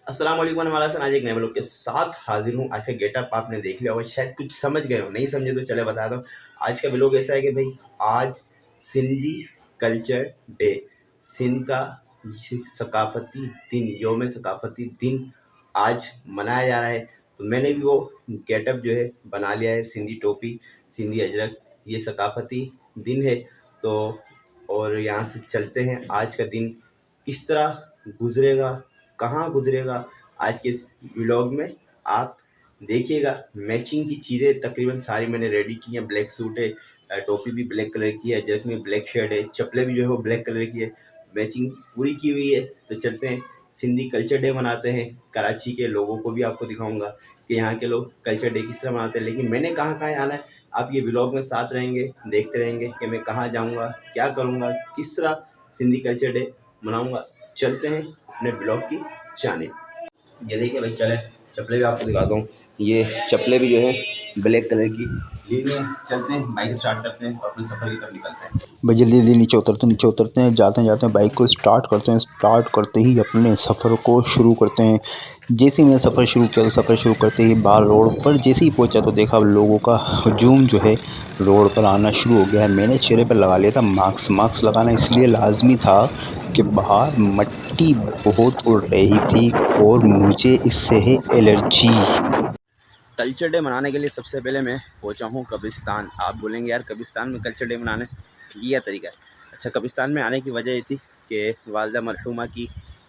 अस्सलाम वालेकुम वालेकुम। आज एक नए व्लॉग के साथ हाजिर हूँ। आज का गेटअप आपने देख लिया होगा, शायद कुछ समझ गए हो, नहीं समझे तो चले बता दो। आज का व्लॉग ऐसा है कि भाई आज सिंधी कल्चर डे, सिंध का सकाफती दिन, योम सकाफती दिन आज मनाया जा रहा है। तो मैंने भी वो गेटअप जो है बना लिया है, सिंधी टोपी, सिंधी अजरक। ये सकाफती दिन है। तो और यहाँ से चलते हैं, आज का दिन किस तरह गुजरेगा, कहाँ गुजरेगा, आज के इस व्लॉग में आप देखिएगा। मैचिंग की चीज़ें तकरीबन सारी मैंने रेडी की हैं। ब्लैक सूट है, टोपी भी ब्लैक कलर की है, अजरक में ब्लैक शर्ट है, चप्पलें भी जो है वो ब्लैक कलर की है। मैचिंग पूरी की हुई है। तो चलते हैं, सिंधी कल्चर डे मनाते हैं। कराची के लोगों को भी आपको दिखाऊंगा कि यहाँ के लोग कल्चर डे किस तरह मनाते हैं। लेकिन मैंने कहाँ कहाँ आना है, आप ये व्लॉग में साथ रहेंगे, देखते रहेंगे कि मैं कहाँ जाऊँगा, क्या करूँगा, किस तरह सिंधी कल्चर डे मनाऊँगा। चलते हैं अपने ब्लॉग की जानिब। ये देखिए भाई, चले चप्पलें भी आपको दिखाता हूँ। ये चप्पलें भी जो है ब्लैक कलर की ली हुई हैं। चलते हैं, बाइक स्टार्ट करते हैं और अपने सफ़र की तरफ निकलते हैं। भाई जल्दी जल्दी नीचे उतरते हैं, जाते हैं बाइक को स्टार्ट करते हैं। स्टार्ट करते ही अपने सफ़र को शुरू करते हैं। जैसे ही मैंने सफ़र शुरू किया तो सफ़र शुरू करते ही बाहर रोड पर जैसे ही पहुंचा तो देखा लोगों का हजूम जो है रोड पर आना शुरू हो गया है। मैंने चेहरे पर लगा लिया था मास्क। मास्क लगाना इसलिए लाजमी था कि बाहर मट्टी बहुत उड़ रही थी और मुझे इससे है एलर्जी। कल्चर डे मनाने के लिए सबसे पहले मैं पहुंचा हूँ कब्रिस्तान। आप बोलेंगे यार कब्रिस्तान में कल्चर डे मनाने ये क्या तरीका है। अच्छा, कब्रिस्तान में आने की वजह ये थी कि वालदा मरहूमा की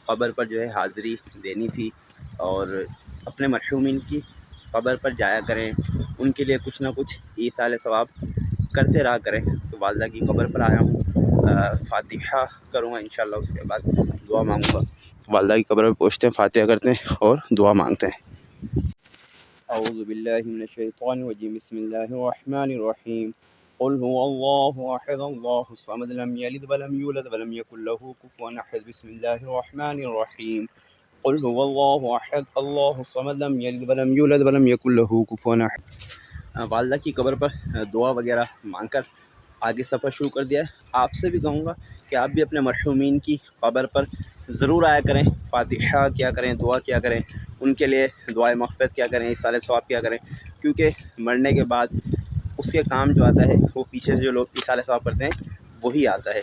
कब्र पर जो है हाज़िरी देनी थी और अपने मरहूमिन की कब्र पर जाया करें, उनके लिए कुछ ना कुछ ईसाल सवाब करते रहा करें। तो वालदा की कब्र पर आया हूँ, फ़ातिहा करूँगा इंशाल्लाह, उसके बाद दुआ मांगूँगा। वालदा की कब्र पर पहुँचते हैं, फ़ातिहा करते हैं और दुआ मांगते हैं। अऊज़ु बिल्लाहि मिनश शैतानिर रजीम, बिस्मिल्लाहिर रहमानिर रहीम। क़ुल हुवल्लाहु अहद, अल्लाहुस समद, लम यलिद वलम यूलद वलम यकुल लहू कुफुवन अहद, बिस्मिल्लाहिर रहमानिर रहीम। क़ुल हुवल्लाहु अहद, अल्लाहुस समद, लम यलिद वलम यूलद वलम यकुल लहू कुफुवन अहद। वालदा की कब्र पर दुआ वगैरह मांगकर आगे सफ़र शुरू कर दिया है। आपसे भी कहूँगा कि आप भी अपने मरहूमीन की कब्र पर ज़रूर आया करें, फ़ातिहा किया करें, दुआ किया करें, उनके लिए दुआए मग़फ़िरत किया करें, इसाले सवाब किया करें। क्योंकि मरने के बाद उसके काम जो आता है वो पीछे से जो लोग इसाले सवाब करते हैं वही आता है।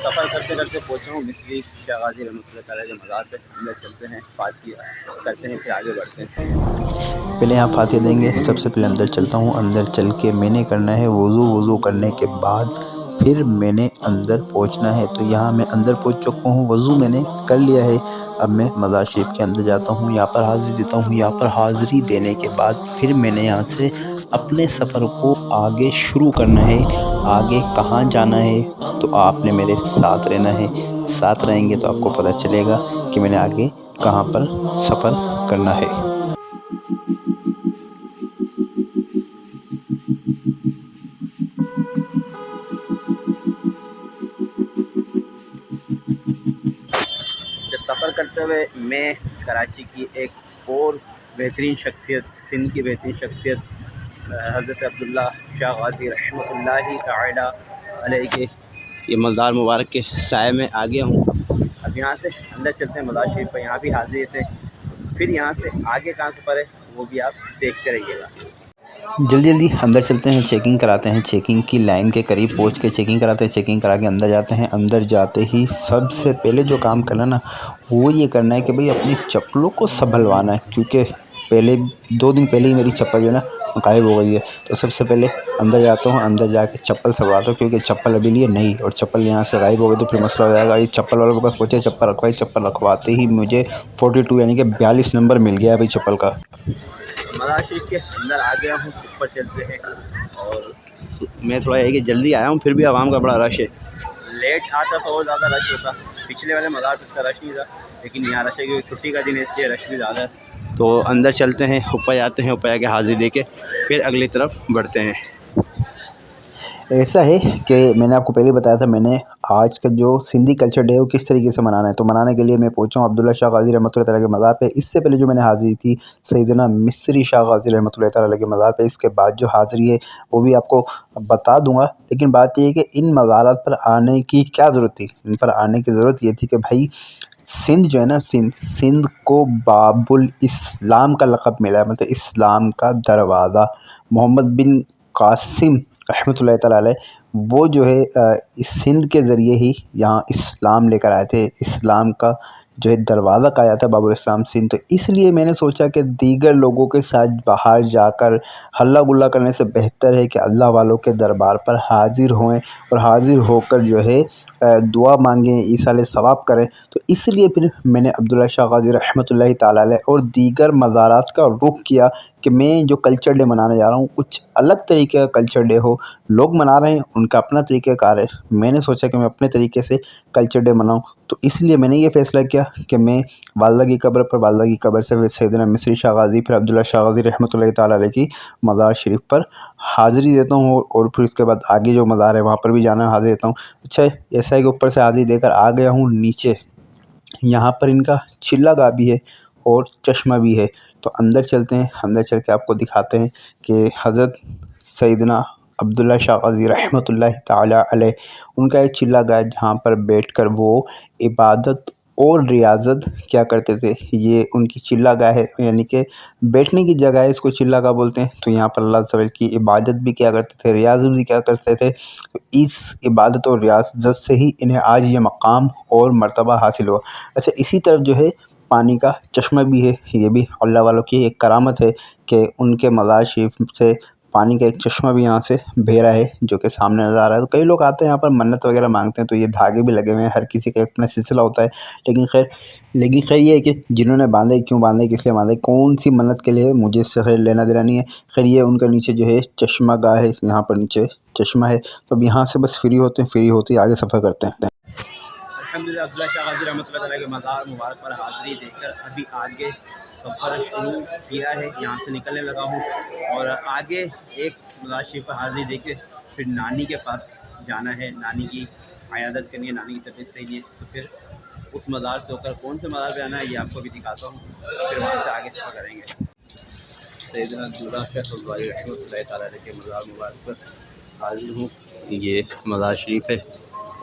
सफ़र करते करते पहुँचा हूँ मिस्री शाह गाज़ी रहमतुल्लाह अलैह के मज़ार पे। अंदर चलते हैं, फ़ातिहा करते हैं, फिर आगे बढ़ते हैं। पहले यहाँ फातिहा देंगे। सबसे पहले अंदर चलता हूँ। अंदर चल के मैंने करना है वज़ू करने के बाद फिर मैंने अंदर पहुँचना है। तो यहाँ मैं अंदर पहुँच चुका हूँ, वज़ू मैंने कर लिया है। अब मैं मज़ार शरीफ के अंदर जाता हूँ, यहाँ पर हाज़िरी देता हूँ। यहाँ पर हाज़िरी देने के बाद फिर मैंने यहाँ से अपने सफ़र को आगे शुरू करना है। आगे कहाँ जाना है तो आपने मेरे साथ रहना है। साथ रहेंगे तो आपको पता चलेगा कि मैंने आगे कहाँ पर सफ़र करना है। सफ़र करते हुए मैं कराची की एक और बेहतरीन शख्सियत, सिंध की बेहतरीन शख्सियत हज़रत अब्दुल्ला शाह गाज़ी रहमतुल्लाहि तआला अलैह के ये मज़ार मुबारक के साए में आ गया हूँ। अब यहाँ से अंदर चलते हैं मज़ार शरीफ पर, यहाँ भी हाज़िरी देते हैं। फिर यहाँ से आगे कहाँ सफ़र है वो भी आप देखते रहिएगा। जल्दी जल्दी अंदर चलते हैं, चेकिंग कराते हैं। चेकिंग की लाइन के करीब पहुंच के चेकिंग कराते हैं। चेकिंग करा के अंदर जाते हैं। अंदर जाते ही सबसे पहले जो काम करना ना वो ये करना है कि भाई अपनी चप्पलों को संभलवाना है। क्योंकि पहले 2 दिन पहले ही मेरी चप्पल जो है ना गायब हो गई है। तो सबसे पहले अंदर जाता हूँ, अंदर जाके चप्पल संभलवाता हूँ क्योंकि चप्पल अभी लिए नहीं और चप्पल यहाँ से गायब हो गई तो फिर मसला हो जाएगा। ये चप्पल वालों के पास पहुँचे, चप्पल रखवाई। चप्पल रखवाते ही मुझे 42 यानी कि 42 नंबर मिल गया है भाई चप्पल का। मज़ार शरीफ के अंदर आ गया हूँ, ऊपर चलते हैं। और मैं थोड़ा है कि जल्दी आया हूँ, फिर भी आवाम का बड़ा रश है। लेट आता तो और ज़्यादा रश होता। पिछले वाले मज़ार पे इतना रश नहीं था, लेकिन यहाँ रश है क्योंकि छुट्टी का दिन है, इसलिए रश भी ज़्यादा है। तो अंदर चलते हैं, ऊपर जाते हैं, ऊपर जाके हाज़िरी दे के फिर अगली तरफ बढ़ते हैं। ऐसा है कि मैंने आपको पहले बताया था मैंने आज का जो सिंधी कल्चर डे है वो किस तरीके से मनाना है। तो मनाने के लिए मैं पहुंचा हूँ अब्दुल्ला शाह गाज़ी रहमतुल्लाह तआला के मज़ार पे। इससे पहले जो मैंने हाज़िरी थी सैयदना मिस्री शाह गाज़ी रहमतुल्लाह तआला के मज़ार पे, इसके बाद जो हाज़िरी है वो भी आपको बता दूंगा। लेकिन बात ये है कि इन मज़ारात पर आने की क्या ज़रूरत थी। इन पर आने की ज़रूरत ये थी कि भाई सिंध जो है ना, सिंध को बाबुल इस्लाम का लक़ब मिला है, मतलब इस्लाम का दरवाज़ा। मोहम्मद बिन कासिम रहमतुल्लाह तआला अलैह वो जो है इस सिंध के ज़रिए ही यहाँ इस्लाम लेकर आए थे। इस्लाम का जो है दरवाज़ा कहा जाता है बाबुल इस्लाम सिंध। तो इसलिए मैंने सोचा कि दीगर लोगों के साथ बाहर जाकर हल्ला गुल्ला करने से बेहतर है कि अल्लाह वालों के दरबार पर हाज़िर होएं और हाज़िर होकर जो है दुआ मांगें, ईसाले सवाब करें। तो इसलिए फिर मैंने अब्दुल्ला शाह गाज़ी रहमतुल्लाहि ताला अलैह और दीगर मज़ारात का रुख किया कि मैं जो कल्चर डे मनाने जा रहा हूँ कुछ अलग तरीके का कल्चर डे हो। लोग मना रहे हैं, उनका अपना तरीक़ाकार है, मैंने सोचा कि मैं अपने तरीके से कल्चर डे मनाऊँ। तो इसलिए मैंने ये फ़ैसला किया कि मैं वालदा की कब्र से सैयदना मिस्री शाह गाज़ी फिर अब्दुल्ला शाह गाज़ी रहमतुल्लाहि ताला अलैह की मज़ार शरीफ पर हाज़िरी देता हूँ और फिर उसके बाद आगे जो मज़ार है वहाँ पर भी जाना हाज़िरी देता हूँ। अच्छा ऐसा है कि ऊपर से हाज़िरी देकर आ गया हूँ नीचे, यहाँ पर इनका चिल्ला गाह भी है और चश्मा भी है। तो अंदर चलते हैं, अंदर चल के आपको दिखाते हैं कि हज़रत सैयदना अब्दुल्ला शाह गाज़ी रहमतुल्लाहि ताला अलैह उनका एक चिल्ला गाह है जहाँ पर बैठकर वो इबादत और रियाज़त क्या करते थे। ये उनकी चिल्ला गाह है, यानी कि बैठने की जगह है, इसको चिल्ला गाह बोलते हैं। तो यहाँ पर अल्लाह ताला की इबादत भी क्या करते थे, रियाज़त भी क्या करते थे। तो इस इबादत और रियाज़त से ही इन्हें आज ये मकाम और मर्तबा हासिल हुआ। अच्छा इसी तरफ जो है पानी का चश्मा भी है, ये भी अल्लाह वालों की एक करामत है कि उनके मज़ार शरीफ से पानी का एक चश्मा भी यहाँ से बह रहा है जो कि सामने नज़र आ रहा है। तो कई लोग आते हैं यहाँ पर मन्नत वगैरह मांगते हैं, तो ये धागे भी लगे हुए हैं, हर किसी का अपना सिलसिला होता है। लेकिन खैर ये है कि जिन्होंने बांधे, क्यों बांधे, किस लिए बांधे, कौन सी मन्नत के लिए, मुझे इससे खैर लेना देना नहीं है। खैर ये उनका नीचे जो है चश्मा गाह है, यहाँ पर नीचे चश्मा है। तो अब यहाँ से बस फ्री होते हैं, फ्री होते ही आगे सफ़र करते हैं। अल्हम्दुलिल्लाह अब्दुल्ला शाह गाज़ी रहमतुल्लाह तआला के मज़ार मुबारक पर हाज़िरी देकर अभी आगे सफ़र शुरू किया है, यहाँ से निकलने लगा हूँ और आगे एक मज़ार शरीफ पर हाज़िरी देके फिर नानी के पास जाना है, नानी की अयादत करनी है, नानी की तबीयत सही नहीं है। तो फिर उस मज़ार से होकर कौन से मज़ार पे आना है ये आपको भी दिखाता हूँ, फिर वहाँ से आगे सफ़र करेंगे। सैयदना अब्दुल्ला शाह गाज़ी रहमतुल्लाहि तआला अलैह के मज़ार मुबारक पर हाज़िर हूँ। ये मज़ार शरीफ है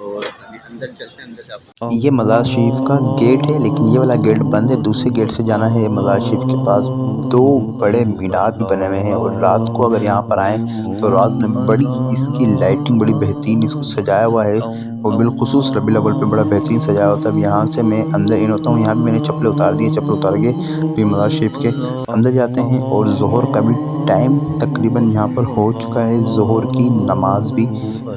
और अंदर चलते हैं, अंदर जाकर ये मज़ार शरीफ का गेट है, लेकिन ये वाला गेट बंद है। दूसरे गेट से जाना है मज़ार शरीफ के पास। दो बड़े मीनार भी बने हुए हैं और रात को अगर यहाँ पर आएँ तो रात में बड़ी इसकी लाइटिंग बड़ी बेहतरीन इसको सजाया हुआ है और बिलखुसूस रबीउल अव्वल पे बड़ा बेहतरीन सजाया होता है। अब यहाँ से मैं अंदर इन होता हूँ, यहाँ भी मैंने चप्पलें उतार दी है। चप्पल उतार के फिर मज़ार शरीफ के अंदर जाते हैं और ज़ोहर का भी टाइम तकरीबन यहाँ पर हो चुका है। ज़ोहर की नमाज़ भी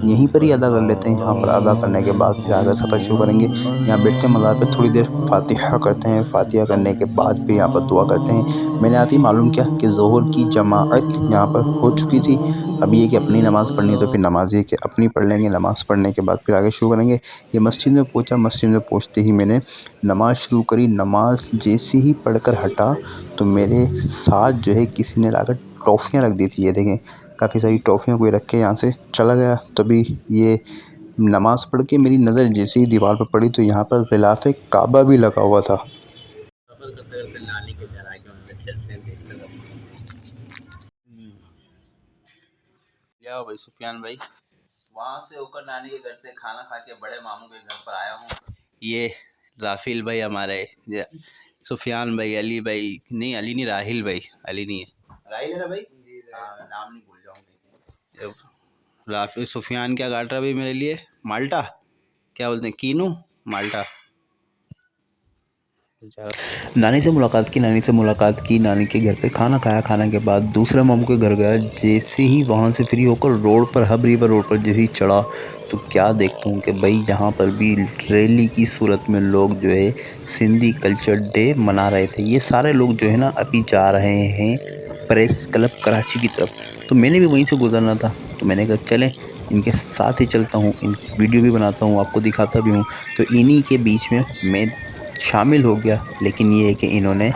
यहीं पर ही अदा कर लेते हैं। यहाँ पर अदा करने के बाद फिर आगे सफ़र शुरू करेंगे। यहाँ बैठते हैं मज़ार पे, थोड़ी देर फ़ातिहा करते हैं। फ़ातिहा करने के बाद फिर यहाँ पर दुआ करते हैं। मैंने आते ही मालूम किया कि ज़ोहर की जमाअत यहाँ पर हो चुकी थी। अब ये कि अपनी नमाज़ पढ़नी है तो फिर नमाज़ ये कि अपनी पढ़ लेंगे। नमाज़ पढ़ने के बाद फिर आगे शुरू करेंगे। ये मस्जिद में पहुँचा, मस्जिद में पहुँचते ही मैंने नमाज़ शुरू करी। नमाज़ जैसे ही पढ़ कर हटा तो मेरे साथ जो है किसी ने लाकर टॉफ़ियाँ रख दी थी। ये देखें काफ़ी सारी टॉफ़ियाँ कोई रख के यहाँ से चला गया। तभी ये नमाज़ पढ़ के मेरी नज़र जैसे ही दीवार पर पड़ी तो यहाँ पर ग़िलाफ़े काबा भी लगा हुआ था। सफ़र करते करते नानी के घर आके अंदर चलते हैं, देखते हैं। क्या हो भाई सुफियान भाई, वहाँ से होकर नानी के घर से खाना खा के बड़े मामू के घर पर आया हूँ। ये राफिल भाई हमारे, सुफियान भाई, अली भाई, नहीं अली नहीं, राहिल भाई, अली नहीं है, राहिल है ना भाई, नाम नहीं भूल जाऊँगा। राफिल सुफियान क्या काट रहा भाई मेरे लिए, माल्टा क्या बोलते हैं, कीनू माल्टा। नानी से मुलाकात की, नानी के घर पे खाना खाया। खाने के बाद दूसरे मामू के घर गया। जैसे ही वहाँ से फ्री होकर रोड पर हब रिवर रोड पर जैसे ही चढ़ा तो क्या देखता हूँ कि भाई यहाँ पर भी रैली की सूरत में लोग जो है सिंधी कल्चर डे मना रहे थे। ये सारे लोग जो है ना अभी जा रहे हैं प्रेस क्लब कराची की तरफ। तो मैंने भी वहीं से गुजरना था, तो मैंने कहा चलें इनके साथ ही चलता हूँ, इन वीडियो भी बनाता हूँ, आपको दिखाता भी हूँ। तो इन्हीं के बीच में मैं शामिल हो गया। लेकिन ये है कि इन्होंने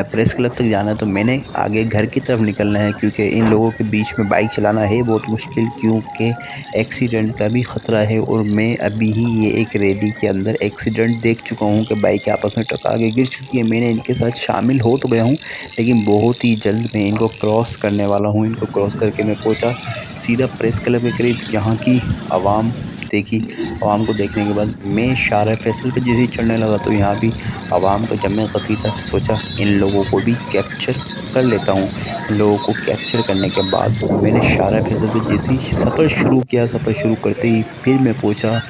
प्रेस क्लब तक जाना है तो मैंने आगे घर की तरफ निकलना है, क्योंकि इन लोगों के बीच में बाइक चलाना है बहुत मुश्किल, क्योंकि एक्सीडेंट का भी ख़तरा है। और मैं अभी ही ये एक रैली के अंदर एक्सीडेंट देख चुका हूँ कि बाइकें आपस में टकरा के गिर चुकी है। मैंने इनके साथ शामिल हो तो गया हूँ, लेकिन बहुत ही जल्द मैं इनको क्रॉस करने वाला हूँ। इनको क्रॉस करके मैं पहुँचा सीधा प्रेस क्लब के करीब। यहाँ की आवाम देखी, आवाम को देखने के बाद मैं शाहरा फैसल पे जैसे ही चढ़ने लगा तो यहाँ भी आवाम का जमे काफ़ी था। सोचा इन लोगों को भी कैप्चर कर लेता हूँ। इन लोगों को कैप्चर करने के बाद मैंने शाहरा फैसल पे जैसे ही सफ़र शुरू किया, सफ़र शुरू करते ही फिर मैं पहुँचा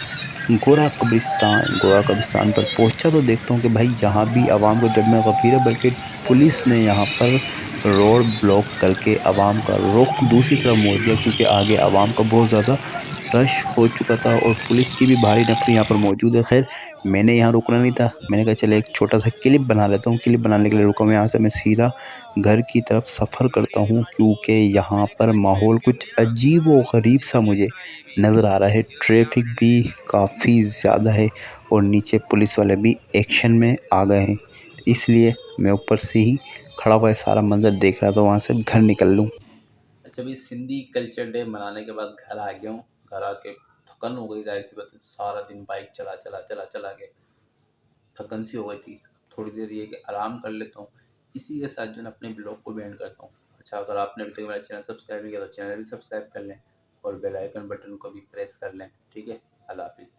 गोरा कब्रिस्तान। गोरा कब्रिस्तान पर पहुँचा तो देखता हूँ कि भाई यहाँ भी आवाम का जमे गफ़ीर है, बल्कि पुलिस ने यहाँ पर रोड ब्लॉक करके आवाम का रुख दूसरी तरफ मोड़ दिया, क्योंकि आगे आवाम का बहुत ज़्यादा रश हो चुका था और पुलिस की भी भारी नफ़री यहाँ पर मौजूद है। ख़ैर मैंने यहाँ रुकना नहीं था, मैंने कहा चलो एक छोटा-सा क्लिप बना लेता हूँ। क्लिप बनाने के लिए रुका हूँ। यहाँ से मैं सीधा घर की तरफ सफ़र करता हूँ, क्योंकि यहाँ पर माहौल कुछ अजीब व गरीब सा मुझे नज़र आ रहा है। ट्रैफ़िक भी काफ़ी ज़्यादा है और नीचे पुलिस वाले भी एक्शन में आ गए हैं। इसलिए मैं ऊपर से ही खड़ा हुआ ये सारा मंज़र देख रहा था, वहाँ से घर निकल लूँ। अच्छा भाई, सिंधी कल्चर डे मनाने के बाद घर आ गया हूँ। घर आके थकन हो गई, जाहिर सी बात है, सारा दिन बाइक चला के थकन सी हो गई थी। थोड़ी देर ये कि आराम कर लेता हूँ। इसी के साथ जो है अपने ब्लॉग को भी एंड करता हूँ। अच्छा, अगर आपने अभी तक मेरा चैनल सब्सक्राइब नहीं किया तो चैनल भी सब्सक्राइब कर लें और बेल आइकन बटन को भी प्रेस कर लें। ठीक है, अल्लाह हाफिज़।